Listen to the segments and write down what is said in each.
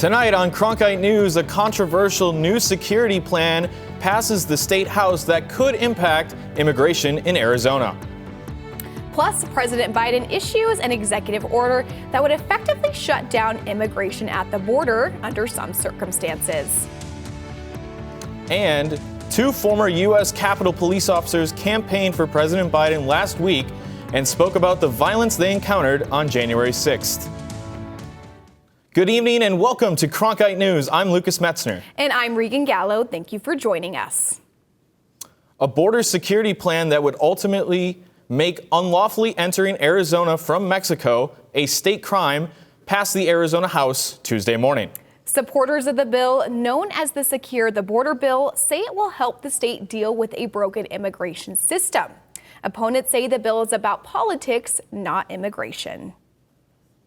Tonight on Cronkite News, a controversial new security plan passes the state house that could impact immigration in Arizona. Plus, President Biden issues an executive order that would effectively shut down immigration at the border under some circumstances. And two former U.S. Capitol police officers campaigned for President Biden last week and spoke about the violence they encountered on January 6th. Good evening and welcome to Cronkite News. I'm Lucas Metzner. And I'm Regan Gallo. Thank you for joining us. A border security plan that would ultimately make unlawfully entering Arizona from Mexico a state crime passed the Arizona House Tuesday morning. Supporters of the bill, known as the Secure the Border Bill, say it will help the state deal with a broken immigration system. Opponents say the bill is about politics, not immigration.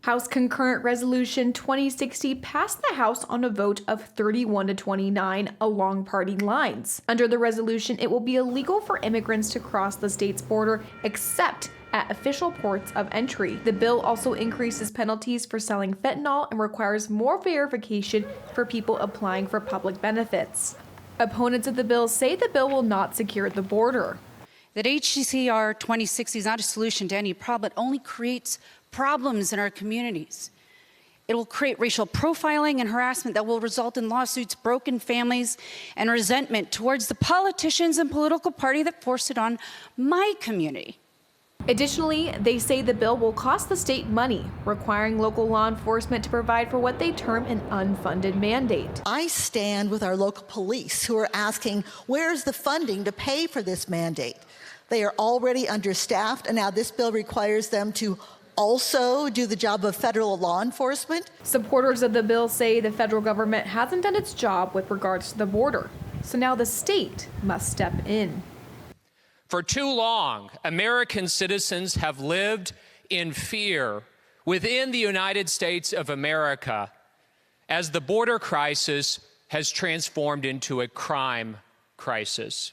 House Concurrent Resolution 2060 passed the House on a vote of 31-29 along party lines. Under the resolution, it will be illegal for immigrants to cross the state's border except at official ports of entry. The bill also increases penalties for selling fentanyl and requires more verification for people applying for public benefits. Opponents of the bill say the bill will not secure the border. That HCR 2060 is not a solution to any problem. It only creates problems in our communities. It will create racial profiling and harassment that will result in lawsuits, broken families, and resentment towards the politicians and political party that forced it on my community. Additionally, they say the bill will cost the state money, requiring local law enforcement to provide for what they term an unfunded mandate. I stand with our local police who are asking, where's the funding to pay for this mandate? They are already understaffed, and now this bill requires them to also do the job of federal law enforcement. Supporters of the bill say the federal government hasn't done its job with regards to the border, so now the state must step in. For too long, American citizens have lived in fear within the United States of America as the border crisis has transformed into a crime crisis.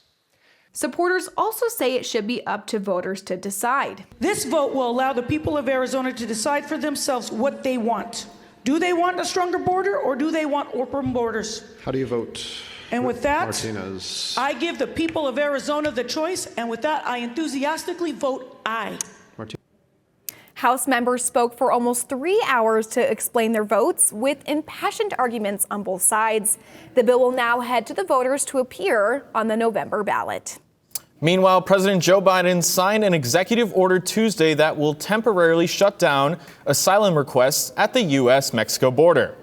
Supporters also say it should be up to voters to decide. This vote will allow the people of Arizona to decide for themselves what they want. Do they want a stronger border or do they want open borders? How do you vote? And with that, Martinez. I give the people of Arizona the choice, and with that, I enthusiastically vote aye. House members spoke for almost 3 hours to explain their votes with impassioned arguments on both sides. The bill will now head to the voters to appear on the November ballot. Meanwhile, President Joe Biden signed an executive order Tuesday that will temporarily shut down asylum requests at the U.S.-Mexico border.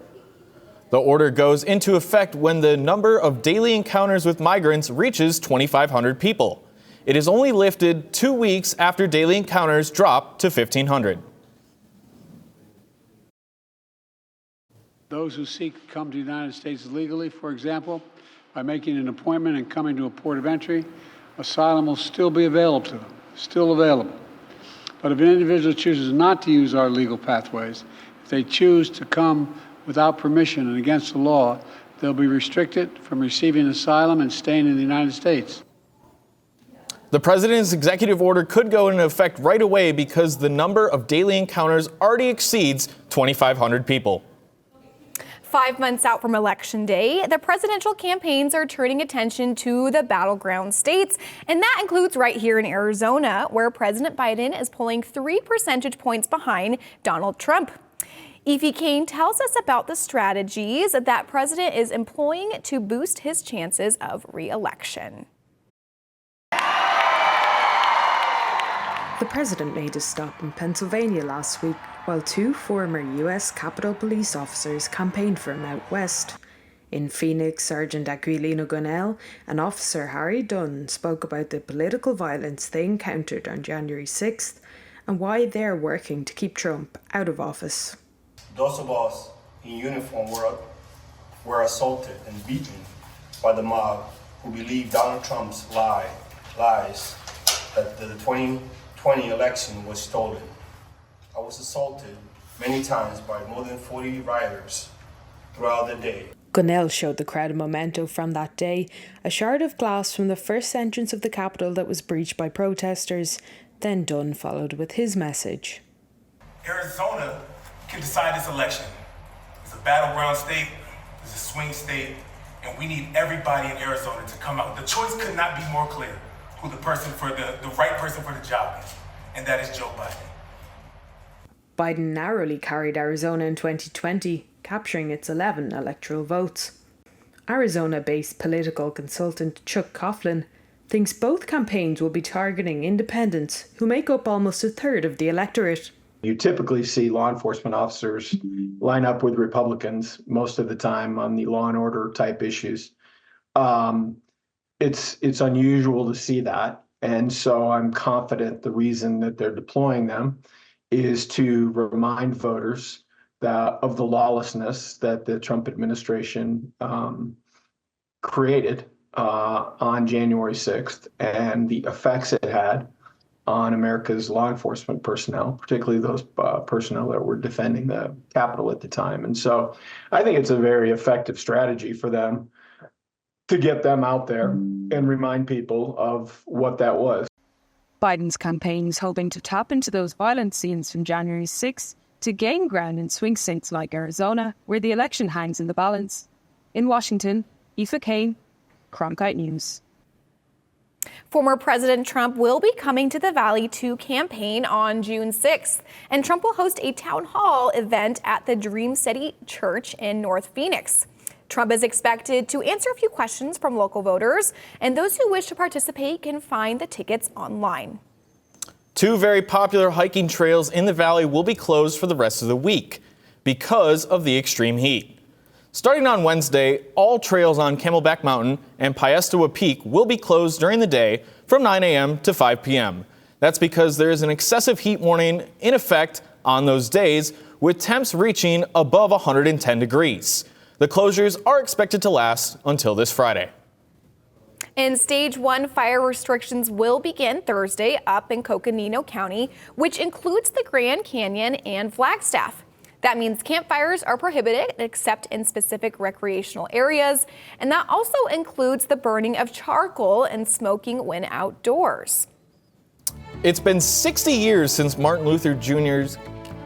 The order goes into effect when the number of daily encounters with migrants reaches 2,500 people. It is only lifted 2 weeks after daily encounters dropped to 1,500. Those who seek to come to the United States legally, for example, by making an appointment and coming to a port of entry, asylum will still be available to them, still available. But if an individual chooses not to use our legal pathways, if they choose to come without permission and against the law, they'll be restricted from receiving asylum and staying in the United States. The president's executive order could go into effect right away because the number of daily encounters already exceeds 2,500 people. 5 months out from Election Day, the presidential campaigns are turning attention to the battleground states, and that includes right here in Arizona, where President Biden is polling 3 percentage points behind Donald Trump. Evie Kane tells us about the strategies that president is employing to boost his chances of re-election. The president made a stop in Pennsylvania last week while 2 former U.S. Capitol police officers campaigned for him out west. In Phoenix, Sergeant Aquilino Gonell and Officer Harry Dunn spoke about the political violence they encountered on January 6th and why they're working to keep Trump out of office. Those of us in uniform were assaulted and beaten by the mob who believed Donald Trump's lies that the 2020 election was stolen. I was assaulted many times by more than 40 rioters throughout the day. Gonell showed the crowd a memento from that day, a shard of glass from the first entrance of the Capitol that was breached by protesters. Then Dunn followed with his message. Arizona can decide this election. It's a a battleground state, it's a swing state, and we need everybody in Arizona to come out. The choice could not be more clear who the right person for the job is, and that is Joe Biden. Biden narrowly carried Arizona in 2020, capturing its 11 electoral votes. Arizona-based political consultant Chuck Coughlin thinks both campaigns will be targeting independents who make up almost a third of the electorate. You typically see law enforcement officers line up with Republicans most of the time on the law and order type issues. It's unusual to see that. And so I'm confident the reason that they're deploying them is to remind voters of the lawlessness that the Trump administration created on January 6th and the effects it had on America's law enforcement personnel, particularly those personnel that were defending the Capitol at the time. And so I think it's a very effective strategy for them to get them out there and remind people of what that was. Biden's campaign is hoping to tap into those violent scenes from January 6th to gain ground in swing states like Arizona, where the election hangs in the balance. In Washington, Aoife Kane, Cronkite News. Former President Trump will be coming to the Valley to campaign on June 6th, and Trump will host a town hall event at the Dream City Church in North Phoenix. Trump is expected to answer a few questions from local voters, and those who wish to participate can find the tickets online. Two very popular hiking trails in the Valley will be closed for the rest of the week because of the extreme heat. Starting on Wednesday, all trails on Camelback Mountain and Piestewa Peak will be closed during the day from 9 a.m. to 5 p.m. That's because there is an excessive heat warning in effect on those days, with temps reaching above 110 degrees. The closures are expected to last until this Friday. And Stage 1 fire restrictions will begin Thursday up in Coconino County, which includes the Grand Canyon and Flagstaff. That means campfires are prohibited except in specific recreational areas, and that also includes the burning of charcoal and smoking when outdoors. It's been 60 years since Martin Luther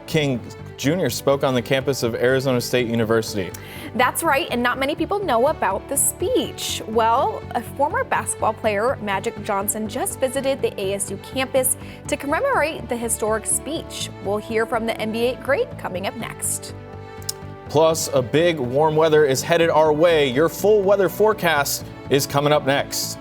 King Jr. spoke on the campus of Arizona State University. That's right, and not many people know about the speech. Well, a former basketball player, Magic Johnson, just visited the ASU campus to commemorate the historic speech. We'll hear from the NBA great coming up next. Plus, a big warm weather is headed our way. Your full weather forecast is coming up next.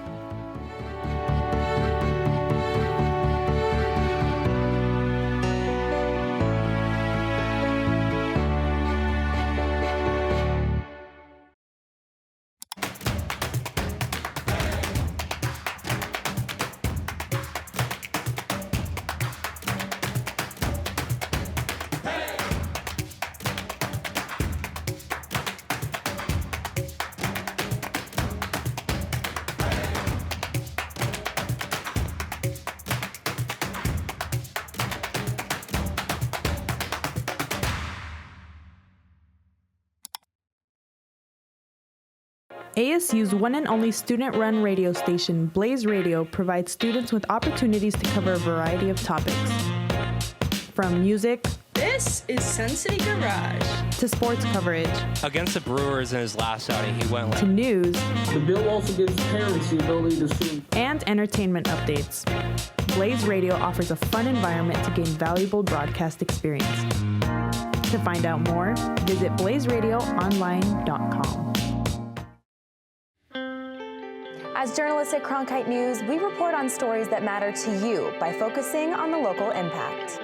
ASU's one and only student-run radio station, Blaze Radio, provides students with opportunities to cover a variety of topics. From music, this is Sun City Garage, to sports coverage. Against the Brewers in his last outing, he went to news. The bill also gives parents the ability to sue. And entertainment updates. Blaze Radio offers a fun environment to gain valuable broadcast experience. To find out more, visit blazeradioonline.com. As journalists at Cronkite News, we report on stories that matter to you by focusing on the local impact.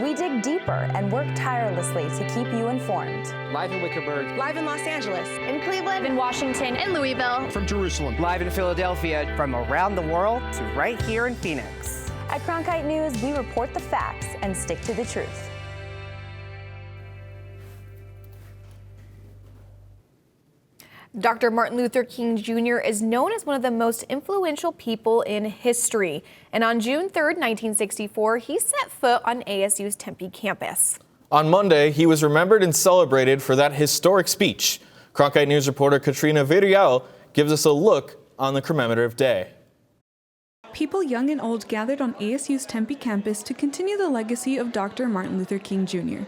We dig deeper and work tirelessly to keep you informed. Live in Wickenburg. Live in Los Angeles. In Cleveland. In Washington. In Louisville. From Jerusalem. Live in Philadelphia. From around the world to right here in Phoenix. At Cronkite News, we report the facts and stick to the truth. Dr. Martin Luther King Jr. is known as one of the most influential people in history. And on June 3rd, 1964, he set foot on ASU's Tempe campus. On Monday, he was remembered and celebrated for that historic speech. Cronkite News reporter Katrina Virial gives us a look on the commemorative day. People young and old gathered on ASU's Tempe campus to continue the legacy of Dr. Martin Luther King Jr.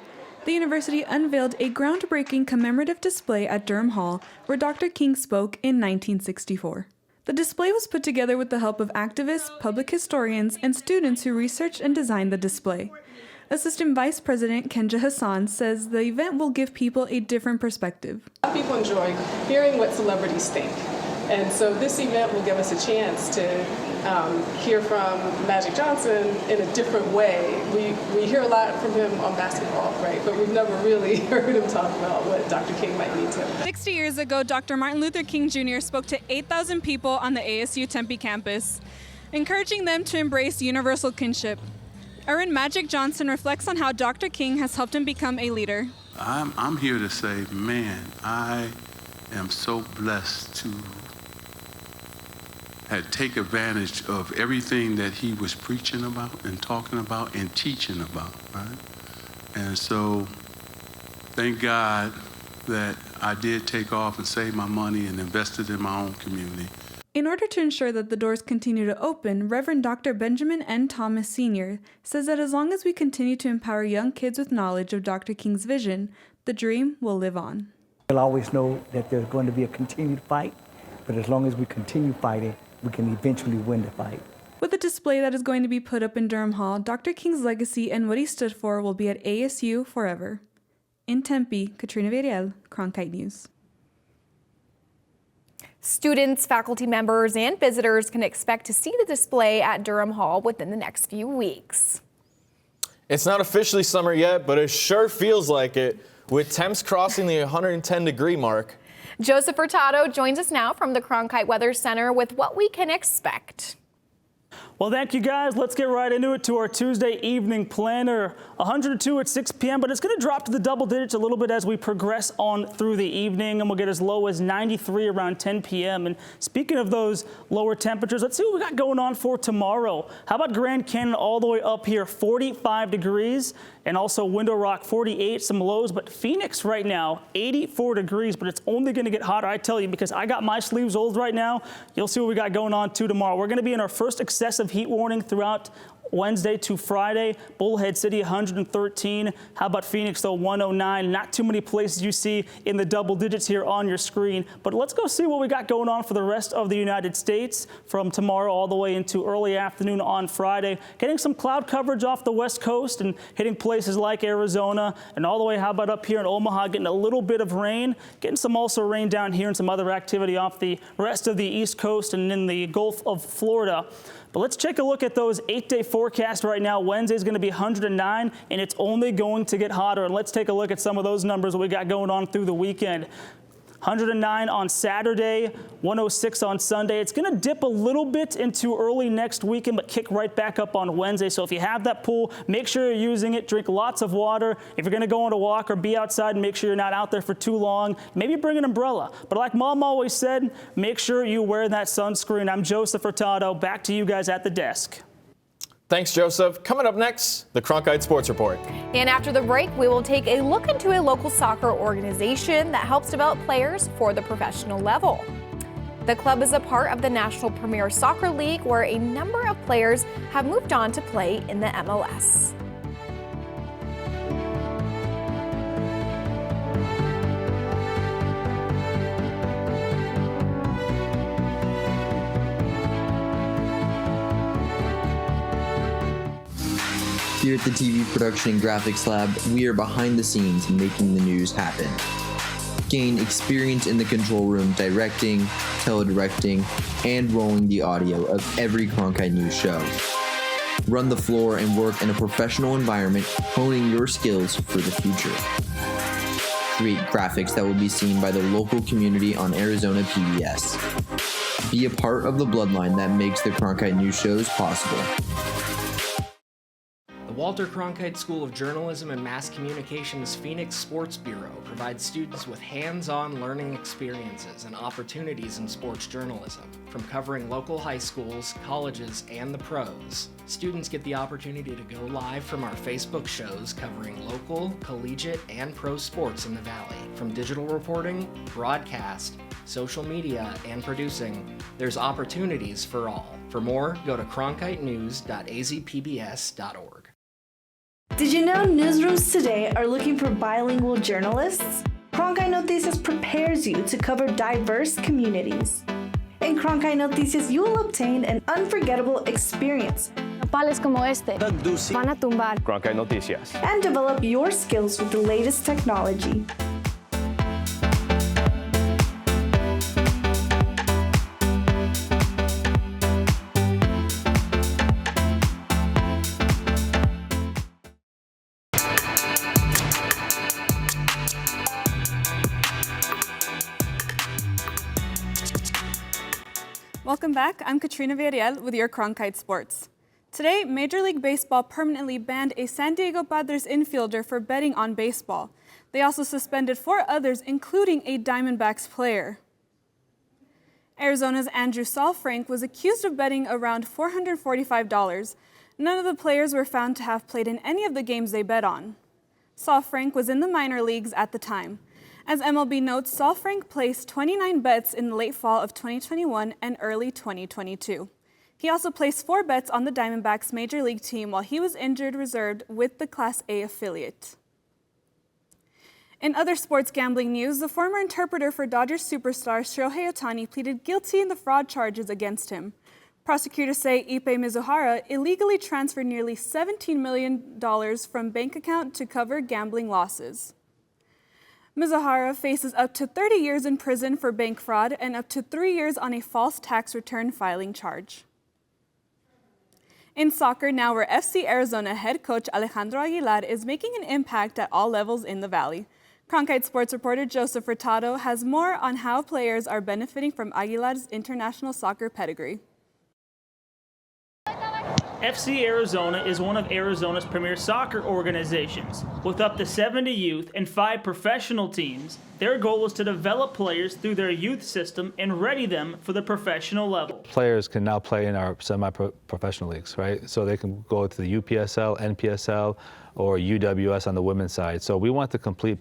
the university unveiled a groundbreaking commemorative display at Durham Hall where Dr. King spoke in 1964. The display was put together with the help of activists, public historians, and students who researched and designed the display. Assistant Vice President Kenja Hassan says the event will give people a different perspective. People enjoy hearing what celebrities think. And so this event will give us a chance to hear from Magic Johnson in a different way. We hear a lot from him on basketball, right? But we've never really heard him talk about what Dr. King might mean to him. 60 years ago, Dr. Martin Luther King Jr. spoke to 8,000 people on the ASU Tempe campus, encouraging them to embrace universal kinship. Erin Magic Johnson reflects on how Dr. King has helped him become a leader. I'm here to say, man, I am so blessed to take advantage of everything that he was preaching about and talking about and teaching about, right? And so thank God that I did take off and save my money and invested in my own community. In order to ensure that the doors continue to open, Reverend Dr. Benjamin N. Thomas Sr. says that as long as we continue to empower young kids with knowledge of Dr. King's vision, the dream will live on. We'll always know that there's going to be a continued fight, but as long as we continue fighting, we can eventually win the fight. With a display that is going to be put up in Durham Hall, Dr. King's legacy and what he stood for will be at ASU forever. In Tempe, Katrina Veriel, Cronkite News. Students, faculty members, and visitors can expect to see the display at Durham Hall within the next few weeks. It's not officially summer yet, but it sure feels like it, with temps crossing the 110-degree mark. Joseph Furtado joins us now from the Cronkite Weather Center with what we can expect. Well, thank you guys. Let's get right into it to our Tuesday evening planner. 102 at 6 p.m., but it's going to drop to the double digits a little bit as we progress on through the evening, and we'll get as low as 93 around 10 p.m. And speaking of those lower temperatures, let's see what we got going on for tomorrow. How about Grand Canyon all the way up here, 45 degrees, and also Window Rock, 48, some lows, but Phoenix right now, 84 degrees, but it's only going to get hotter, I tell you, because I got my sleeves old right now. You'll see what we got going on too tomorrow. We're going to be in our first excessive heat warning throughout Wednesday to Friday. Bullhead City 113. How about Phoenix though, 109. Not too many places you see in the double digits here on your screen. But let's go see what we got going on for the rest of the United States from tomorrow all the way into early afternoon on Friday. Getting some cloud coverage off the west coast and hitting places like Arizona and all the way, how about up here in Omaha, getting a little bit of rain, getting some also rain down here and some other activity off the rest of the east coast and in the Gulf of Florida. But let's take a look at those 8-day forecasts right now. Wednesday is going to be 109, and it's only going to get hotter. And let's take a look at some of those numbers we got going on through the weekend. 109 on Saturday, 106 on Sunday. It's going to dip a little bit into early next weekend, but kick right back up on Wednesday. So if you have that pool, make sure you're using it. Drink lots of water. If you're going to go on a walk or be outside, make sure you're not out there for too long. Maybe bring an umbrella. But like Mom always said, make sure you wear that sunscreen. I'm Joseph Furtado. Back to you guys at the desk. Thanks, Joseph. Coming up next, the Cronkite Sports Report. And after the break, we will take a look into a local soccer organization that helps develop players for the professional level. The club is a part of the National Premier Soccer League, where a number of players have moved on to play in the MLS. Here at the TV Production and Graphics Lab, we are behind the scenes making the news happen. Gain experience in the control room directing, teledirecting, and rolling the audio of every Cronkite News show. Run the floor and work in a professional environment, honing your skills for the future. Create graphics that will be seen by the local community on Arizona PBS. Be a part of the bloodline that makes the Cronkite News shows possible. The Walter Cronkite School of Journalism and Mass Communications Phoenix Sports Bureau provides students with hands-on learning experiences and opportunities in sports journalism. From covering local high schools, colleges, and the pros, students get the opportunity to go live from our Facebook shows covering local, collegiate, and pro sports in the Valley. From digital reporting, broadcast, social media, and producing, there's opportunities for all. For more, go to cronkitenews.azpbs.org. Did you know newsrooms today are looking for bilingual journalists? Cronkite Noticias prepares you to cover diverse communities. In Cronkite Noticias, you will obtain an unforgettable experience. Nopales como este van a tumbar. Cronkite Noticias. And develop your skills with the latest technology. Welcome back. I'm Katrina Villarreal with your Cronkite Sports. Today, Major League Baseball permanently banned a San Diego Padres infielder for betting on baseball. They also suspended 4 others, including a Diamondbacks player. Arizona's Andrew Saalfrank was accused of betting around $445. None of the players were found to have played in any of the games they bet on. Saalfrank was in the minor leagues at the time. As MLB notes, Saalfrank placed 29 bets in the late fall of 2021 and early 2022. He also placed 4 bets on the Diamondbacks major league team while he was injured reserved with the Class A affiliate. In other sports gambling news, the former interpreter for Dodgers superstar Shohei Ohtani pleaded guilty in the fraud charges against him. Prosecutors say Ippei Mizuhara illegally transferred nearly $17 million from bank account to cover gambling losses. Mizuhara faces up to 30 years in prison for bank fraud and up to 3 years on a false tax return filing charge. In soccer now, where FC Arizona head coach Alejandro Aguilar is making an impact at all levels in the Valley. Cronkite Sports reporter Joseph Furtado has more on how players are benefiting from Aguilar's international soccer pedigree. FC Arizona is one of Arizona's premier soccer organizations. With up to 70 youth and 5 professional teams, their goal is to develop players through their youth system and ready them for the professional level. Players can now play in our semi-professional leagues, right? So they can go to the UPSL, NPSL, or UWS on the women's side. So we want the complete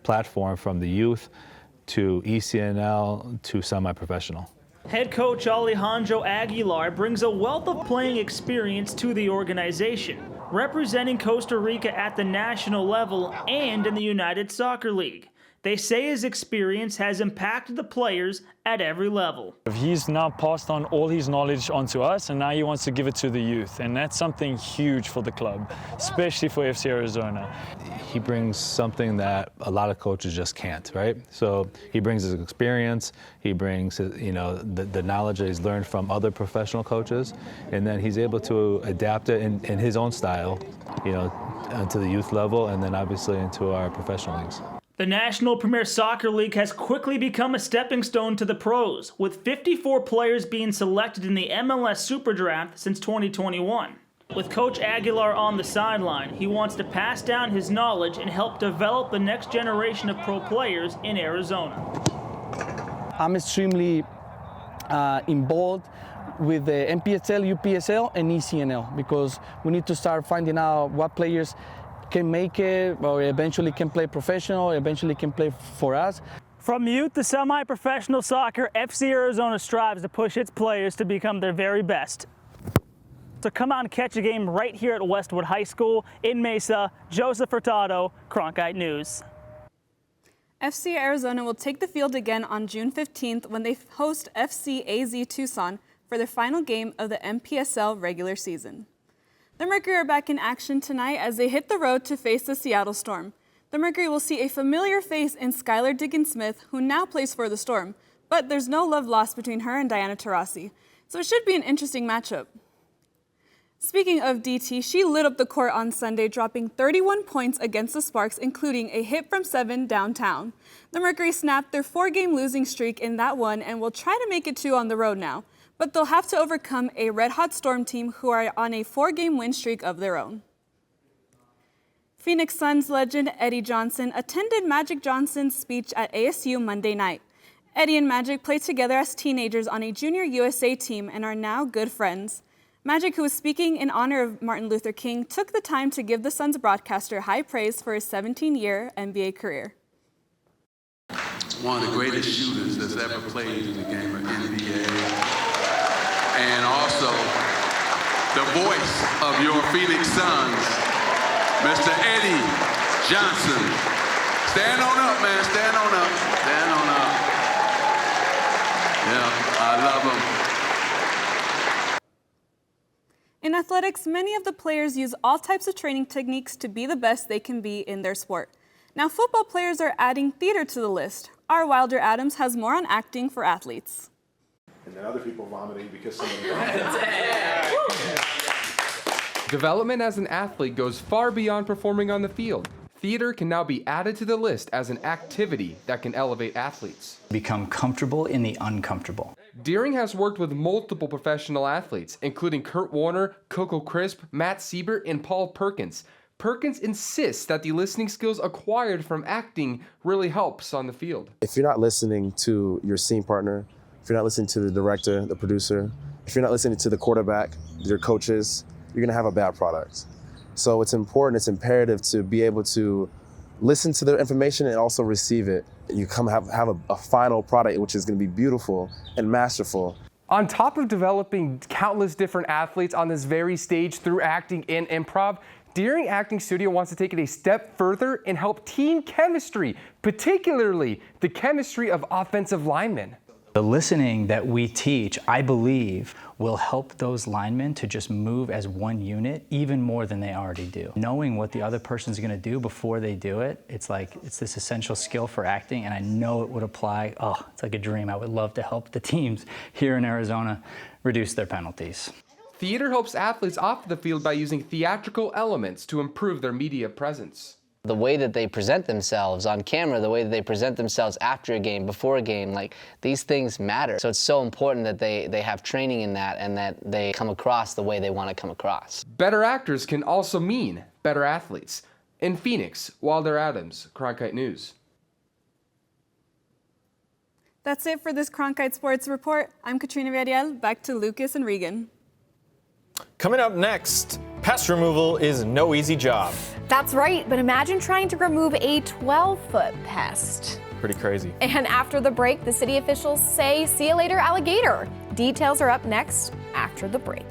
platform from the youth to ECNL to semi-professional. Head coach Alejandro Aguilar brings a wealth of playing experience to the organization, representing Costa Rica at the national level and in the United Soccer League. They say his experience has impacted the players at every level. He's now passed on all his knowledge onto us, and now he wants to give it to the youth, and that's something huge for the club, especially for FC Arizona. He brings something that a lot of coaches just can't, right? So he brings his experience, he brings the knowledge that he's learned from other professional coaches, and then he's able to adapt it in his own style, to the youth level, and then obviously into our professional leagues. The National Premier Soccer League has quickly become a stepping stone to the pros, with 54 players being selected in the MLS Super Draft since 2021. With Coach Aguilar on the sideline, he wants to pass down his knowledge and help develop the next generation of pro players in Arizona. I'm extremely involved with the NPSL, UPSL, and ECNL because we need to start finding out what players can make it, or eventually can play professional, eventually can play for us. From youth to semi-professional soccer, FC Arizona strives to push its players to become their very best. So come out and catch a game right here at Westwood High School in Mesa. Joseph Furtado, Cronkite News. FC Arizona will take the field again on June 15th when they host FC AZ Tucson for their final game of the MPSL regular season. The Mercury are back in action tonight as they hit the road to face the Seattle Storm. The Mercury will see a familiar face in Skylar Diggins-Smith, who now plays for the Storm, but there's no love lost between her and Diana Taurasi, so it should be an interesting matchup. Speaking of DT, she lit up the court on Sunday, dropping 31 points against the Sparks, including a hit from 7 downtown. The Mercury snapped their 4-game losing streak in that one and will try to make it 2 on the road now. But they'll have to overcome a red-hot Storm team who are on a 4-game win streak of their own. Phoenix Suns legend Eddie Johnson attended Magic Johnson's speech at ASU Monday night. Eddie and Magic played together as teenagers on a Junior USA team and are now good friends. Magic, who was speaking in honor of Martin Luther King, took the time to give the Suns broadcaster high praise for his 17-year NBA career. One of the greatest shooters that's ever played in the game of NBA. And also the voice of your Phoenix Suns Mr. Eddie Johnson. Stand on up, man. Stand on up. Stand on up. Yeah, I love him. In athletics, many of the players use all types of training techniques to be the best they can be in their sport. Now, football players are adding theater to the list. Our Wilder Adams has more on acting for athletes. And then other people vomiting because somebody vomited. Development as an athlete goes far beyond performing on the field. Theater can now be added to the list as an activity that can elevate athletes. Become comfortable in the uncomfortable. Deering has worked with multiple professional athletes, including Kurt Warner, Coco Crisp, Matt Siebert, and Paul Perkins. Perkins insists that the listening skills acquired from acting really helps on the field. If you're not listening to your scene partner, if you're not listening to the director, the producer, if you're not listening to the quarterback, your coaches, you're gonna have a bad product. So it's important, it's imperative to be able to listen to the information and also receive it. You have a final product which is gonna be beautiful and masterful. On top of developing countless different athletes on this very stage through acting and improv, Deering Acting Studio wants to take it a step further and help team chemistry, particularly the chemistry of offensive linemen. The listening that we teach, I believe, will help those linemen to just move as one unit even more than they already do. Knowing what the other person's gonna do before they do it, it's this essential skill for acting, and I know it would apply. Oh, it's like a dream. I would love to help the teams here in Arizona reduce their penalties. Theater helps athletes off the field by using theatrical elements to improve their media presence. The way that they present themselves on camera, the way that they present themselves after a game, before a game, like these things matter. So it's so important that they have training in that and that they come across the way they want to come across. Better actors can also mean better athletes. In Phoenix, Wilder Adams, Cronkite News. That's it for this Cronkite Sports Report. I'm Katrina Villarreal. Back to Lucas and Regan. Coming up next, pest removal is no easy job. That's right, but imagine trying to remove a 12-foot pest. Pretty crazy. And after the break, the city officials say, see you later, alligator. Details are up next after the break.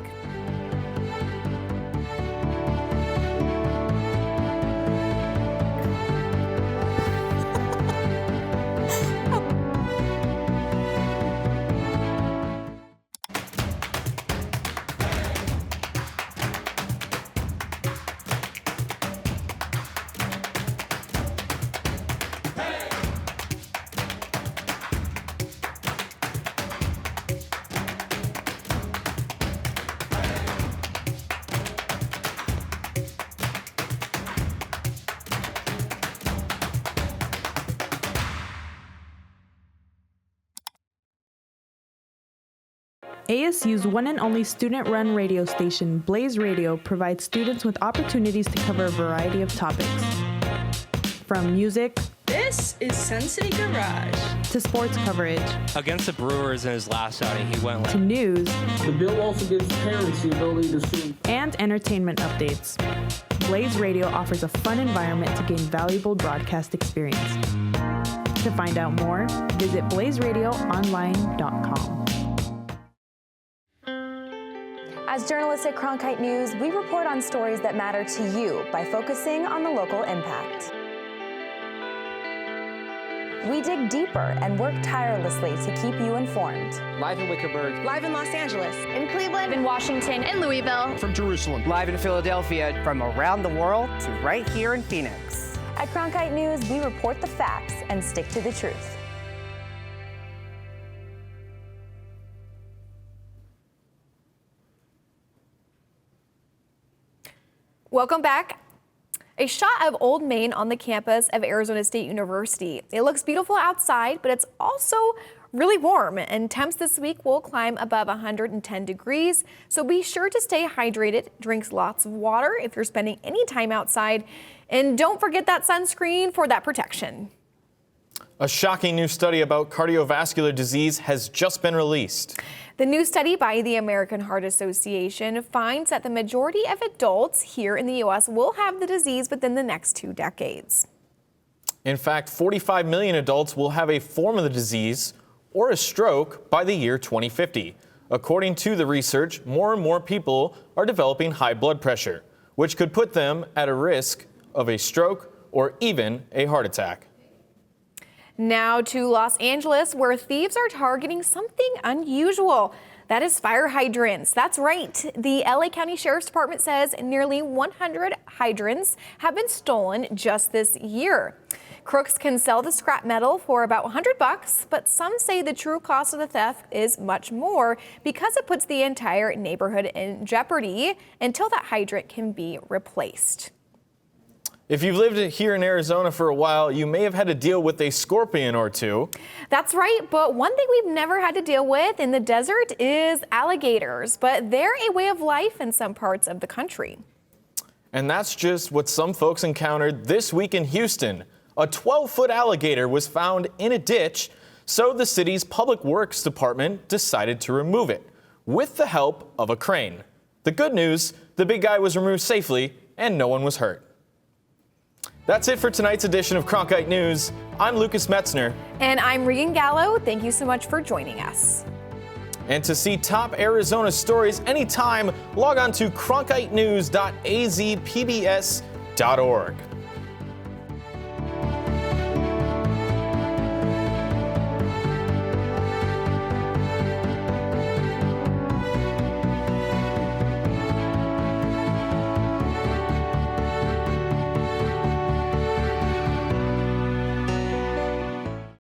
ASU's one and only student-run radio station, Blaze Radio, provides students with opportunities to cover a variety of topics. From music, this is Sun City Garage, to sports coverage, Against the Brewers in his last outing, he went to news. The bill also gives parents the ability to sue. And entertainment updates. Blaze Radio offers a fun environment to gain valuable broadcast experience. To find out more, visit blazeradioonline.com. As journalists at Cronkite News, we report on stories that matter to you by focusing on the local impact. We dig deeper and work tirelessly to keep you informed. Live in Wickerburg. Live in Los Angeles. In Cleveland. In Washington. In Louisville. From Jerusalem. Live in Philadelphia. From around the world to right here in Phoenix. At Cronkite News, we report the facts and stick to the truth. Welcome back. A shot of Old Main on the campus of Arizona State University. It looks beautiful outside, but it's also really warm, and temps this week will climb above 110 degrees. So be sure to stay hydrated, drink lots of water if you're spending any time outside, and don't forget that sunscreen for that protection. A shocking new study about cardiovascular disease has just been released. The new study by the American Heart Association finds that the majority of adults here in the U.S. will have the disease within the next 2 decades. In fact, 45 million adults will have a form of the disease or a stroke by the year 2050. According to the research, more and more people are developing high blood pressure. which could put them at a risk of a stroke or even a heart attack. Now to Los Angeles, where thieves are targeting something unusual. That is fire hydrants. That's right. The LA County Sheriff's Department says nearly 100 hydrants have been stolen just this year. Crooks can sell the scrap metal for about $100, but some say the true cost of the theft is much more because it puts the entire neighborhood in jeopardy until that hydrant can be replaced. If you've lived here in Arizona for a while, you may have had to deal with a scorpion or two. That's right, but one thing we've never had to deal with in the desert is alligators, but they're a way of life in some parts of the country. And that's just what some folks encountered this week in Houston. A 12-foot alligator was found in a ditch, so the city's Public Works Department decided to remove it with the help of a crane. The good news, the big guy was removed safely and no one was hurt. That's it for tonight's edition of Cronkite News. I'm Lucas Metzner. And I'm Regan Gallo. Thank you so much for joining us. And to see top Arizona stories anytime, log on to cronkitenews.azpbs.org.